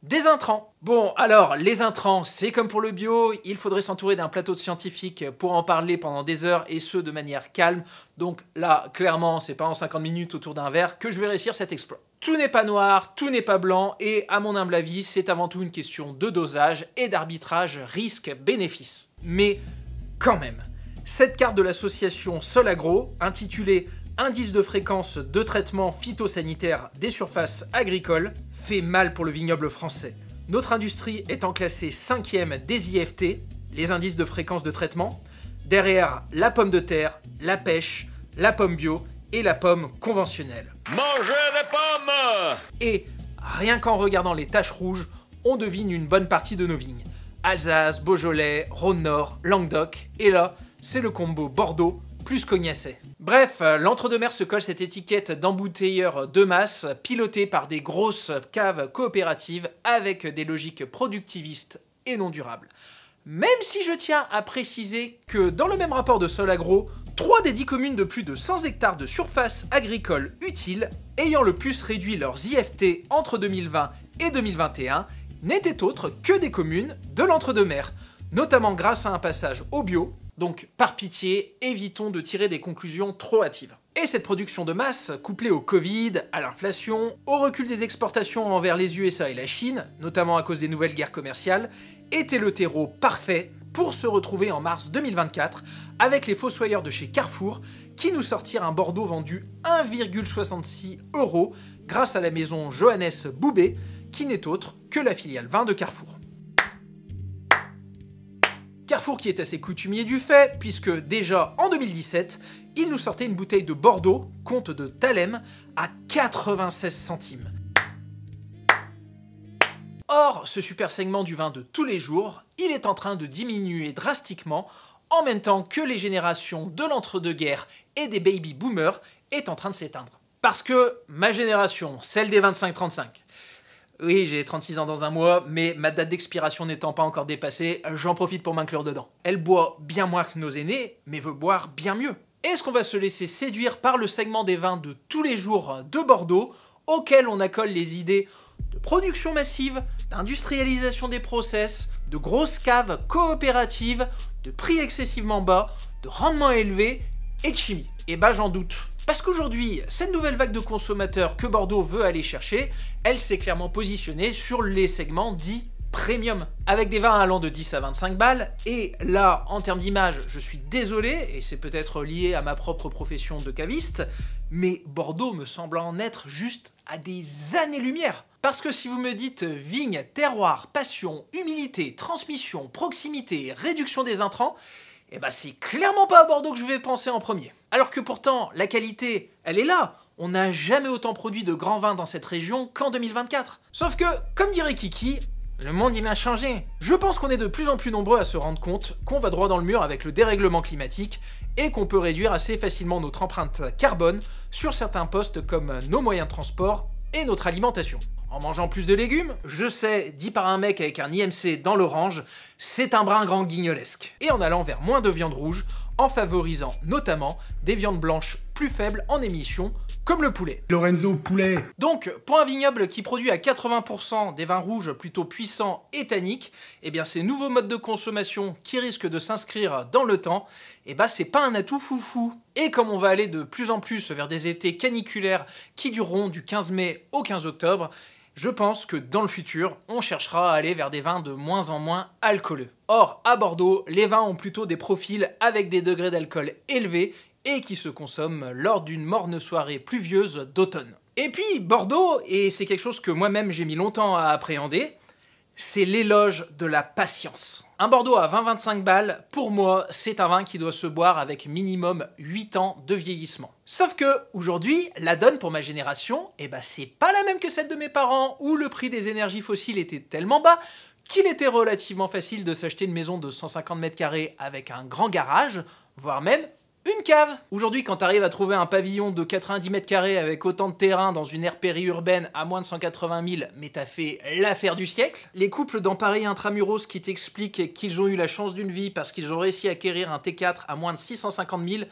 Des intrants. Bon, alors, les intrants, c'est comme pour le bio, il faudrait s'entourer d'un plateau de scientifiques pour en parler pendant des heures, et ce, de manière calme. Donc là, clairement, c'est pas en 50 minutes autour d'un verre que je vais réussir cet exploit. Tout n'est pas noir, tout n'est pas blanc, et à mon humble avis, c'est avant tout une question de dosage et d'arbitrage risque-bénéfice. Mais quand même, cette carte de l'association Solagro, intitulée Indice de fréquence de traitement phytosanitaire des surfaces agricoles, fait mal pour le vignoble français. Notre industrie étant classée 5e des IFT, les indices de fréquence de traitement, derrière la pomme de terre, la pêche, la pomme bio et la pomme conventionnelle. Mangez des pommes! Et rien qu'en regardant les taches rouges, on devine une bonne partie de nos vignes. Alsace, Beaujolais, Rhône-Nord, Languedoc, et là, c'est le combo Bordeaux plus cognacé. Bref, l'entre-deux-mer se colle cette étiquette d'embouteilleur de masse, piloté par des grosses caves coopératives avec des logiques productivistes et non durables. Même si je tiens à préciser que dans le même rapport de Solagro, 3 des 10 communes de plus de 100 hectares de surface agricole utile, ayant le plus réduit leurs IFT entre 2020 et 2021, n'étaient autres que des communes de l'entre-deux-mer, notamment grâce à un passage au bio. Donc, par pitié, évitons de tirer des conclusions trop hâtives. Et cette production de masse, couplée au Covid, à l'inflation, au recul des exportations envers les USA et la Chine, notamment à cause des nouvelles guerres commerciales, était le terreau parfait pour se retrouver en mars 2024 avec les fossoyeurs de chez Carrefour qui nous sortirent un Bordeaux vendu 1,66 € grâce à la maison Johannes Boubé, qui n'est autre que la filiale vin de Carrefour. Carrefour qui est assez coutumier du fait, puisque déjà en 2017, il nous sortait une bouteille de Bordeaux, comte de Thalem, à 96 centimes. Or, ce super segment du vin de tous les jours, il est en train de diminuer drastiquement, en même temps que les générations de l'entre-deux-guerres et des baby boomers est en train de s'éteindre. Parce que ma génération, celle des 25-35, oui, j'ai 36 ans dans un mois, mais ma date d'expiration n'étant pas encore dépassée, j'en profite pour m'inclure dedans. Elle boit bien moins que nos aînés, mais veut boire bien mieux. Est-ce qu'on va se laisser séduire par le segment des vins de tous les jours de Bordeaux, auquel on accole les idées de production massive, d'industrialisation des process, de grosses caves coopératives, de prix excessivement bas, de rendement élevé et de chimie? Eh ben j'en doute. Parce qu'aujourd'hui, cette nouvelle vague de consommateurs que Bordeaux veut aller chercher, elle s'est clairement positionnée sur les segments dits premium, avec des vins allant de 10 à 25 balles, et là, en termes d'image, je suis désolé, et c'est peut-être lié à ma propre profession de caviste, mais Bordeaux me semble en être juste à des années-lumière. Parce que si vous me dites vigne, terroir, passion, humilité, transmission, proximité, réduction des intrants, eh ben c'est clairement pas à Bordeaux que je vais penser en premier. Alors que pourtant, la qualité, elle est là. On n'a jamais autant produit de grands vins dans cette région qu'en 2024. Sauf que, comme dirait Kiki, le monde il a changé. Je pense qu'on est de plus en plus nombreux à se rendre compte qu'on va droit dans le mur avec le dérèglement climatique et qu'on peut réduire assez facilement notre empreinte carbone sur certains postes comme nos moyens de transport et notre alimentation. En mangeant plus de légumes, je sais, dit par un mec avec un IMC dans l'orange, c'est un brin grand guignolesque. Et en allant vers moins de viande rouge, en favorisant notamment des viandes blanches plus faibles en émissions, comme le poulet. Lorenzo, poulet. Donc, pour un vignoble qui produit à 80% des vins rouges plutôt puissants et tanniques, eh bien ces nouveaux modes de consommation qui risquent de s'inscrire dans le temps, eh ben c'est pas un atout foufou. Et comme on va aller de plus en plus vers des étés caniculaires qui dureront du 15 mai au 15 octobre, je pense que dans le futur, on cherchera à aller vers des vins de moins en moins alcooleux. Or, à Bordeaux, les vins ont plutôt des profils avec des degrés d'alcool élevés et qui se consomment lors d'une morne soirée pluvieuse d'automne. Et puis, Bordeaux, et c'est quelque chose que moi-même j'ai mis longtemps à appréhender, c'est l'éloge de la patience. Un Bordeaux à 20-25 balles, pour moi, c'est un vin qui doit se boire avec minimum 8 ans de vieillissement. Sauf que, aujourd'hui, la donne pour ma génération, eh ben c'est pas la même que celle de mes parents, où le prix des énergies fossiles était tellement bas qu'il était relativement facile de s'acheter une maison de 150 mètres carrés avec un grand garage, voire même une cave. Aujourd'hui, quand t'arrives à trouver un pavillon de 90 mètres carrés avec autant de terrain dans une aire périurbaine à moins de 180 000, mais t'as fait l'affaire du siècle. Les couples dans Paris intramuros qui t'expliquent qu'ils ont eu la chance d'une vie parce qu'ils ont réussi à acquérir un T4 à moins de 650 000,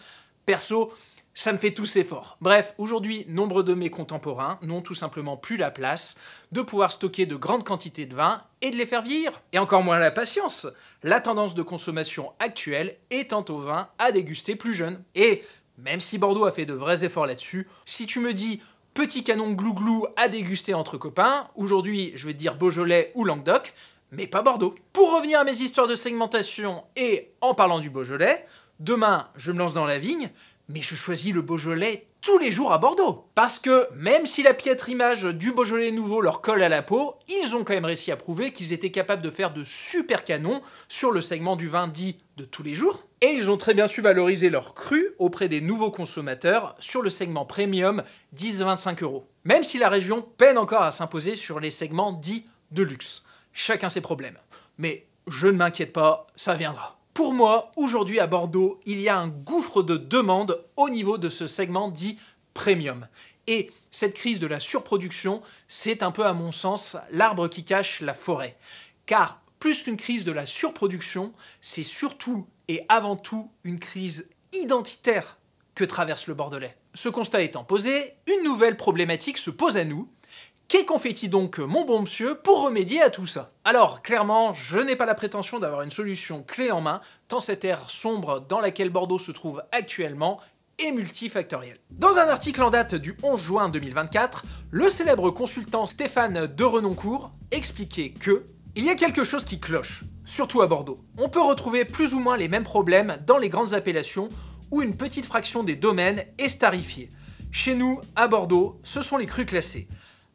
perso, ça me fait tous effort. Bref, aujourd'hui, nombre de mes contemporains n'ont tout simplement plus la place de pouvoir stocker de grandes quantités de vin et de les faire vieillir. Et encore moins la patience, la tendance de consommation actuelle étant au vin à déguster plus jeune. Et même si Bordeaux a fait de vrais efforts là-dessus, si tu me dis petit canon glouglou à déguster entre copains, aujourd'hui je vais te dire Beaujolais ou Languedoc, mais pas Bordeaux. Pour revenir à mes histoires de segmentation et en parlant du Beaujolais, demain je me lance dans la vigne, mais je choisis le Beaujolais tous les jours à Bordeaux. Parce que, même si la piètre image du Beaujolais nouveau leur colle à la peau, ils ont quand même réussi à prouver qu'ils étaient capables de faire de super canons sur le segment du vin dit de tous les jours. Et ils ont très bien su valoriser leur cru auprès des nouveaux consommateurs sur le segment premium 10-25 €. Même si la région peine encore à s'imposer sur les segments dits de luxe. Chacun ses problèmes. Mais je ne m'inquiète pas, ça viendra. Pour moi, aujourd'hui à Bordeaux, il y a un gouffre de demande au niveau de ce segment dit premium. Et cette crise de la surproduction, c'est un peu à mon sens l'arbre qui cache la forêt. Car plus qu'une crise de la surproduction, c'est surtout et avant tout une crise identitaire que traverse le Bordelais. Ce constat étant posé, une nouvelle problématique se pose à nous. Qu'en fait-il donc, mon bon monsieur, pour remédier à tout ça? Alors, clairement, je n'ai pas la prétention d'avoir une solution clé en main, tant cette ère sombre dans laquelle Bordeaux se trouve actuellement est multifactorielle. Dans un article en date du 11 juin 2024, le célèbre consultant Stéphane de Renoncourt expliquait que il y a quelque chose qui cloche, surtout à Bordeaux. On peut retrouver plus ou moins les mêmes problèmes dans les grandes appellations où une petite fraction des domaines est starifiée. Chez nous, à Bordeaux, ce sont les crus classés.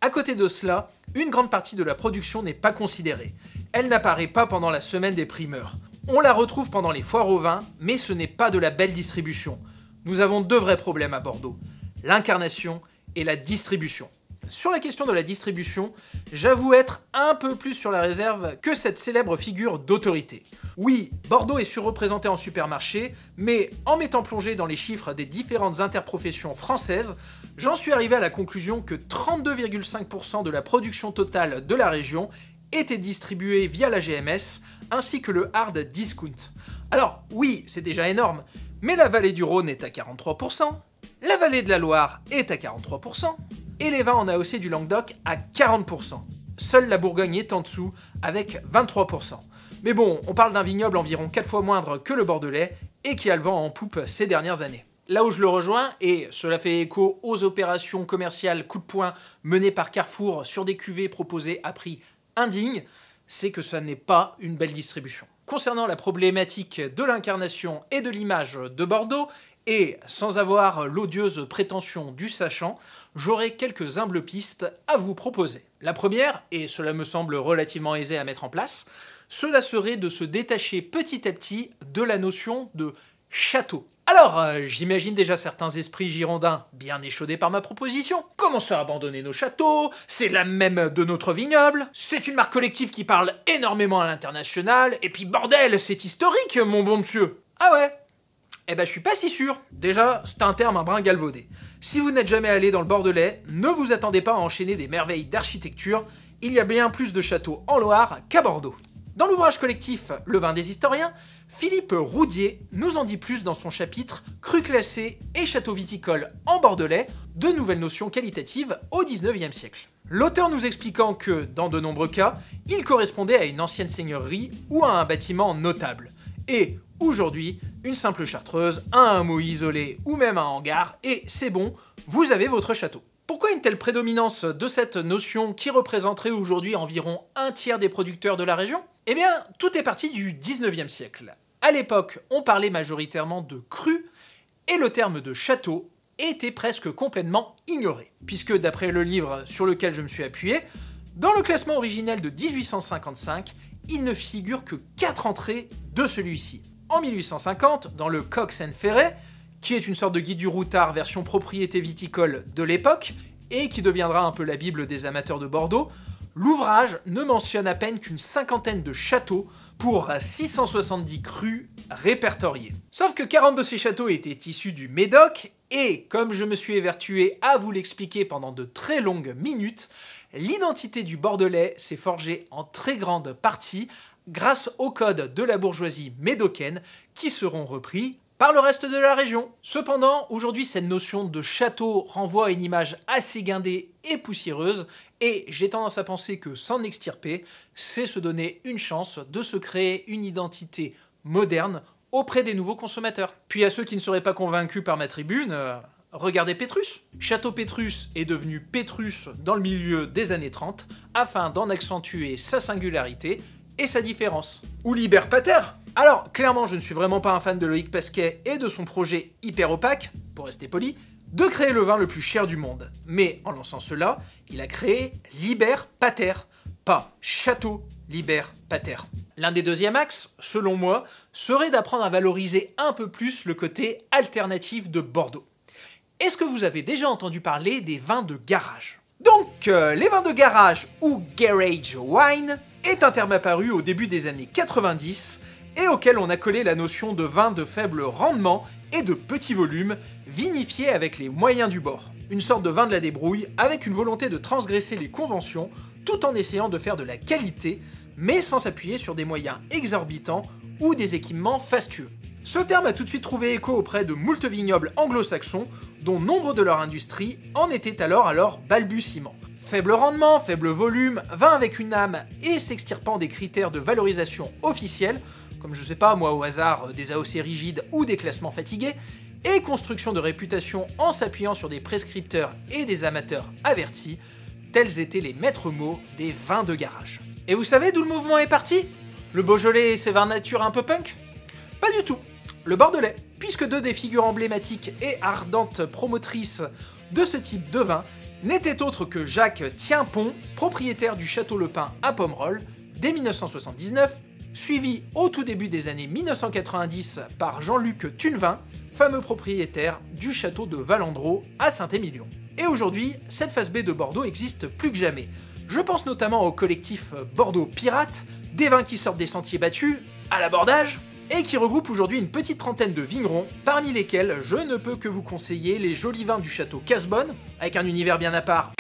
À côté de cela, une grande partie de la production n'est pas considérée. Elle n'apparaît pas pendant la semaine des primeurs. On la retrouve pendant les foires au vin, mais ce n'est pas de la belle distribution. Nous avons deux vrais problèmes à Bordeaux, l'incarnation et la distribution. Sur la question de la distribution, j'avoue être un peu plus sur la réserve que cette célèbre figure d'autorité. Oui, Bordeaux est surreprésenté en supermarché, mais en m'étant plongé dans les chiffres des différentes interprofessions françaises, j'en suis arrivé à la conclusion que 32,5% de la production totale de la région était distribuée via la GMS, ainsi que le hard discount. Alors oui, c'est déjà énorme, mais la vallée du Rhône est à 43%, la vallée de la Loire est à 43%, et les vins en AOC du Languedoc à 40%. Seule la Bourgogne est en dessous, avec 23%. Mais bon, on parle d'un vignoble environ 4 fois moindre que le Bordelais, et qui a le vent en poupe ces dernières années. Là où je le rejoins, et cela fait écho aux opérations commerciales coup de poing menées par Carrefour sur des cuvées proposées à prix indigne, c'est que ça n'est pas une belle distribution. Concernant la problématique de l'incarnation et de l'image de Bordeaux, et sans avoir l'odieuse prétention du sachant, j'aurai quelques humbles pistes à vous proposer. La première, et cela me semble relativement aisé à mettre en place, cela serait de se détacher petit à petit de la notion de château. Alors, j'imagine déjà certains esprits girondins bien échaudés par ma proposition. Comment ça abandonner nos châteaux? C'est la même de notre vignoble. C'est une marque collective qui parle énormément à l'international. Et puis bordel, c'est historique, mon bon monsieur. Ah ouais? Eh ben je suis pas si sûr. Déjà, c'est un terme un brin galvaudé. Si vous n'êtes jamais allé dans le Bordelais, ne vous attendez pas à enchaîner des merveilles d'architecture, il y a bien plus de châteaux en Loire qu'à Bordeaux. Dans l'ouvrage collectif Le vin des historiens, Philippe Roudier nous en dit plus dans son chapitre « Crus classés et châteaux viticoles en Bordelais, de nouvelles notions qualitatives au XIXe siècle ». L'auteur nous expliquant que, dans de nombreux cas, il correspondait à une ancienne seigneurie ou à un bâtiment notable. Et, aujourd'hui, une simple chartreuse, un hameau isolé ou même un hangar, et c'est bon, vous avez votre château. Pourquoi une telle prédominance de cette notion qui représenterait aujourd'hui environ un tiers des producteurs de la région? Eh bien, tout est parti du 19e siècle. À l'époque, on parlait majoritairement de crus, et le terme de château était presque complètement ignoré. Puisque d'après le livre sur lequel je me suis appuyé, dans le classement originel de 1855, il ne figure que 4 entrées de celui-ci. En 1850, dans le Cox and Ferret, qui est une sorte de guide du routard version propriété viticole de l'époque, et qui deviendra un peu la bible des amateurs de Bordeaux, l'ouvrage ne mentionne à peine qu'une cinquantaine de châteaux pour 670 crus répertoriés. Sauf que 40 de ces châteaux étaient issus du Médoc, et comme je me suis évertué à vous l'expliquer pendant de très longues minutes, l'identité du Bordelais s'est forgée en très grande partie grâce aux codes de la bourgeoisie médocaine qui seront repris par le reste de la région. Cependant, aujourd'hui, cette notion de château renvoie à une image assez guindée et poussiéreuse, et j'ai tendance à penser que s'en extirper, c'est se donner une chance de se créer une identité moderne auprès des nouveaux consommateurs. Puis à ceux qui ne seraient pas convaincus par ma tribune, regardez Pétrus. Château Pétrus est devenu Pétrus dans le milieu des années 30, afin d'en accentuer sa singularité et sa différence. Ou Liber Pater. Alors, clairement, je ne suis vraiment pas un fan de Loïc Pasquet et de son projet hyper opaque, pour rester poli, de créer le vin le plus cher du monde. Mais en lançant cela, il a créé Liber Pater, pas Château Liber Pater. L'un des deuxièmes axes, selon moi, serait d'apprendre à valoriser un peu plus le côté alternatif de Bordeaux. Est-ce que vous avez déjà entendu parler des vins de garage? Donc, les vins de garage, ou garage wine, est un terme apparu au début des années 90 et auquel on a collé la notion de vin de faible rendement et de petit volume, vinifié avec les moyens du bord. Une sorte de vin de la débrouille avec une volonté de transgresser les conventions tout en essayant de faire de la qualité, mais sans s'appuyer sur des moyens exorbitants ou des équipements fastueux. Ce terme a tout de suite trouvé écho auprès de moult vignobles anglo-saxons, dont nombre de leur industrie en étaient alors à leur balbutiement. Faible rendement, faible volume, vin avec une âme et s'extirpant des critères de valorisation officiels, comme je sais pas moi au hasard des AOC rigides ou des classements fatigués, et construction de réputation en s'appuyant sur des prescripteurs et des amateurs avertis, tels étaient les maîtres mots des vins de garage. Et vous savez d'où le mouvement est parti? Le Beaujolais et ses vins nature un peu punk? Pas du tout. Le Bordelais, puisque deux des figures emblématiques et ardentes promotrices de ce type de vin n'étaient autres que Jacques Tienpont, propriétaire du château Le Pin à Pomerol, dès 1979, suivi au tout début des années 1990 par Jean-Luc Tunevin, fameux propriétaire du château de Valandreau à Saint-Émilion. Et aujourd'hui, cette face B de Bordeaux existe plus que jamais. Je pense notamment au collectif Bordeaux Pirates, des vins qui sortent des sentiers battus, à l'abordage, et qui regroupe aujourd'hui une petite trentaine de vignerons, parmi lesquels je ne peux que vous conseiller les jolis vins du château Casbonne, avec un univers bien à part,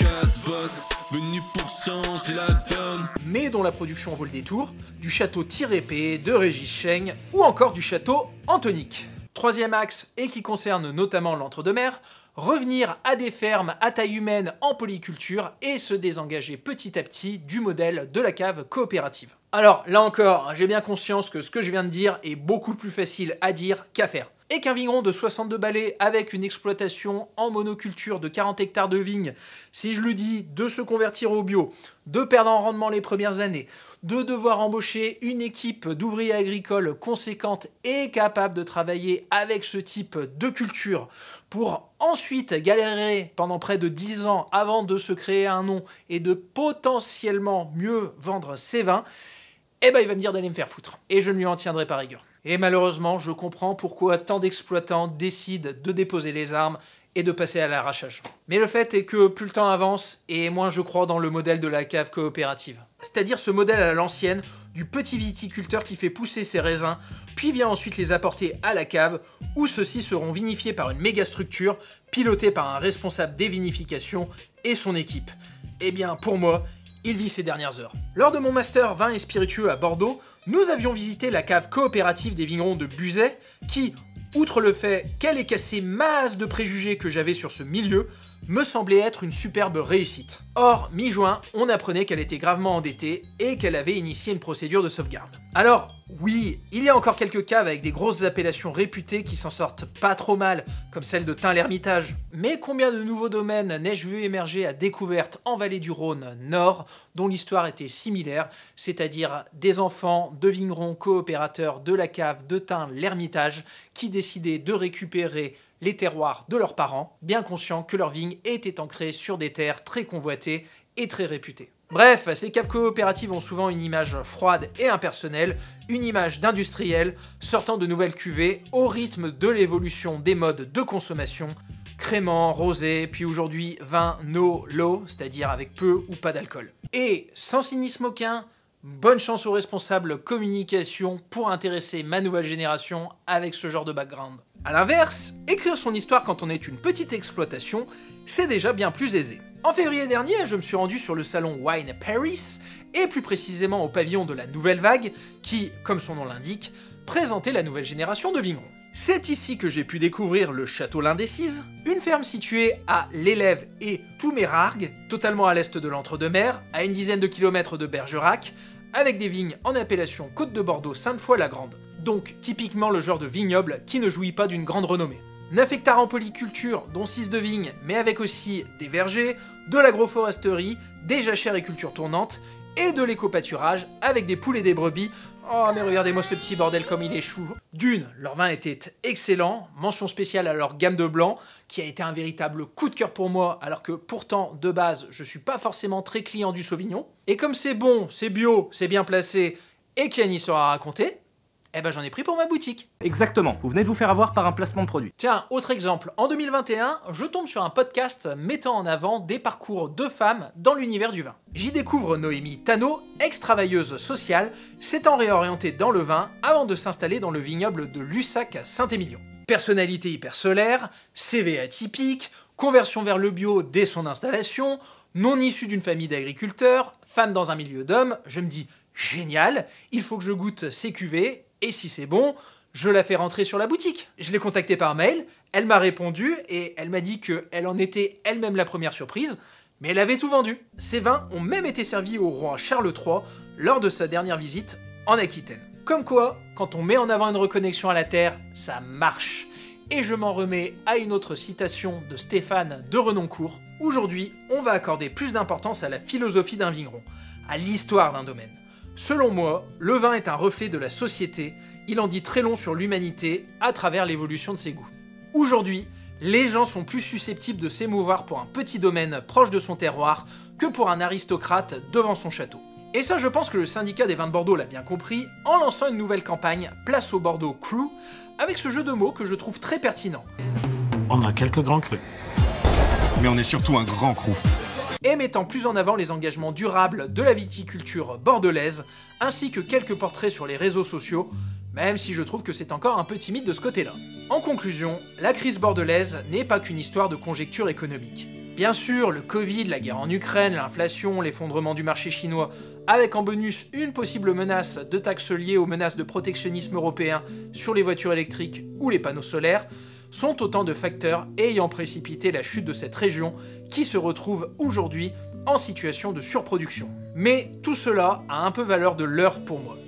venu pour changer la donne, mais dont la production vaut le détour, du château Tirépée, de Régis Chaigne, ou encore du château Antonique. Troisième axe, et qui concerne notamment l'entre-deux-mer, revenir à des fermes à taille humaine en polyculture et se désengager petit à petit du modèle de la cave coopérative. Alors là encore, j'ai bien conscience que ce que je viens de dire est beaucoup plus facile à dire qu'à faire. Et qu'un vigneron de 62 balais avec une exploitation en monoculture de 40 hectares de vignes, si je lui dis de se convertir au bio, de perdre en rendement les premières années, de devoir embaucher une équipe d'ouvriers agricoles conséquente et capable de travailler avec ce type de culture pour ensuite galérer pendant près de 10 ans avant de se créer un nom et de potentiellement mieux vendre ses vins, eh ben il va me dire d'aller me faire foutre. Et je ne lui en tiendrai pas rigueur. Et malheureusement, je comprends pourquoi tant d'exploitants décident de déposer les armes et de passer à l'arrachage. Mais le fait est que plus le temps avance, et moins je crois dans le modèle de la cave coopérative. C'est-à-dire ce modèle à l'ancienne, du petit viticulteur qui fait pousser ses raisins, puis vient ensuite les apporter à la cave, où ceux-ci seront vinifiés par une méga structure, pilotée par un responsable des vinifications et son équipe. Eh bien, pour moi, il vit ses dernières heures. Lors de mon master vin et spiritueux à Bordeaux, nous avions visité la cave coopérative des vignerons de Buzet, qui, outre le fait qu'elle ait cassé masse de préjugés que j'avais sur ce milieu, me semblait être une superbe réussite. Or, mi-juin, on apprenait qu'elle était gravement endettée et qu'elle avait initié une procédure de sauvegarde. Alors, oui, il y a encore quelques caves avec des grosses appellations réputées qui s'en sortent pas trop mal, comme celle de Tain-l'Hermitage. Mais combien de nouveaux domaines n'ai-je vu émerger à découverte en vallée du Rhône Nord, dont l'histoire était similaire, c'est-à-dire des enfants de vignerons coopérateurs de la cave de Tain-l'Hermitage qui décidaient de récupérer les terroirs de leurs parents, bien conscients que leurs vignes étaient ancrées sur des terres très convoitées et très réputées. Bref, ces caves coopératives ont souvent une image froide et impersonnelle, une image d'industriel sortant de nouvelles cuvées au rythme de l'évolution des modes de consommation, crémant, rosé, puis aujourd'hui vin no low, c'est-à-dire avec peu ou pas d'alcool. Et sans cynisme aucun, bonne chance aux responsables communication pour intéresser ma nouvelle génération avec ce genre de background. A l'inverse, écrire son histoire quand on est une petite exploitation, c'est déjà bien plus aisé. En février dernier, je me suis rendu sur le salon Wine Paris, et plus précisément au pavillon de la Nouvelle Vague, qui, comme son nom l'indique, présentait la nouvelle génération de vignerons. C'est ici que j'ai pu découvrir le Château l'Indécise, une ferme située à l'Élève et Toumérargues, totalement à l'est de l'Entre-deux-Mers, à une dizaine de kilomètres de Bergerac, avec des vignes en appellation Côte de Bordeaux Sainte-Foy-la-Grande. Donc typiquement le genre de vignoble qui ne jouit pas d'une grande renommée. 9 hectares en polyculture, dont 6 de vignes, mais avec aussi des vergers, de l'agroforesterie, des jachères et cultures tournantes, et de l'éco-pâturage avec des poules et des brebis. Oh mais regardez-moi ce petit bordel comme il est chou. D'une, leur vin était excellent, mention spéciale à leur gamme de blanc, qui a été un véritable coup de cœur pour moi, alors que pourtant, de base, je suis pas forcément très client du Sauvignon. Et comme c'est bon, c'est bio, c'est bien placé, et qu'il y a une histoire à raconter, eh ben j'en ai pris pour ma boutique. Exactement, vous venez de vous faire avoir par un placement de produit. Tiens, autre exemple, en 2021, je tombe sur un podcast mettant en avant des parcours de femmes dans l'univers du vin. J'y découvre Noémie Tano, ex-travailleuse sociale, s'étant réorientée dans le vin avant de s'installer dans le vignoble de Lussac à Saint-Émilion. Personnalité hyper solaire, CV atypique, conversion vers le bio dès son installation, non issue d'une famille d'agriculteurs, femme dans un milieu d'hommes, je me dis génial, il faut que je goûte ces cuvées, et si c'est bon, je la fais rentrer sur la boutique. Je l'ai contactée par mail, elle m'a répondu et elle m'a dit qu'elle en était elle-même la première surprise, mais elle avait tout vendu. Ces vins ont même été servis au roi Charles III lors de sa dernière visite en Aquitaine. Comme quoi, quand on met en avant une reconnexion à la terre, ça marche. Et je m'en remets à une autre citation de Stéphane de Renoncourt. Aujourd'hui, on va accorder plus d'importance à la philosophie d'un vigneron, à l'histoire d'un domaine. Selon moi, le vin est un reflet de la société, il en dit très long sur l'humanité à travers l'évolution de ses goûts. Aujourd'hui, les gens sont plus susceptibles de s'émouvoir pour un petit domaine proche de son terroir que pour un aristocrate devant son château. Et ça, je pense que le syndicat des vins de Bordeaux l'a bien compris en lançant une nouvelle campagne Place au Bordeaux Cru, avec ce jeu de mots que je trouve très pertinent. On a quelques grands crus. Mais on est surtout un grand cru. Et mettant plus en avant les engagements durables de la viticulture bordelaise, ainsi que quelques portraits sur les réseaux sociaux, même si je trouve que c'est encore un peu timide de ce côté-là. En conclusion, la crise bordelaise n'est pas qu'une histoire de conjecture économique. Bien sûr, le Covid, la guerre en Ukraine, l'inflation, l'effondrement du marché chinois, avec en bonus une possible menace de taxes liées aux menaces de protectionnisme européen sur les voitures électriques ou les panneaux solaires, sont autant de facteurs ayant précipité la chute de cette région qui se retrouve aujourd'hui en situation de surproduction. Mais tout cela a un peu valeur de leurre pour moi.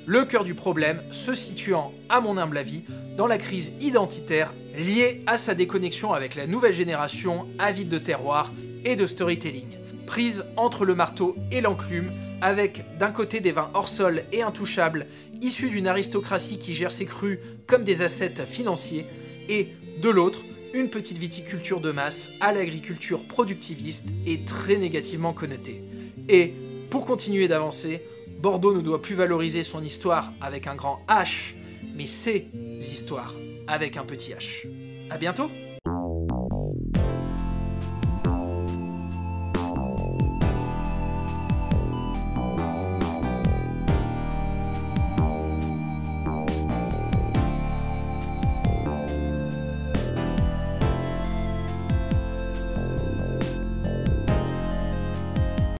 Le cœur du problème se situant, à mon humble avis, dans la crise identitaire liée à sa déconnexion avec la nouvelle génération avide de terroir et de storytelling. Prise entre le marteau et l'enclume, avec d'un côté des vins hors sol et intouchables, issus d'une aristocratie qui gère ses crus comme des assets financiers, et de l'autre, une petite viticulture de masse à l'agriculture productiviste et très négativement connotée. Et, pour continuer d'avancer, Bordeaux ne doit plus valoriser son histoire avec un grand H, mais ses histoires avec un petit H. À bientôt!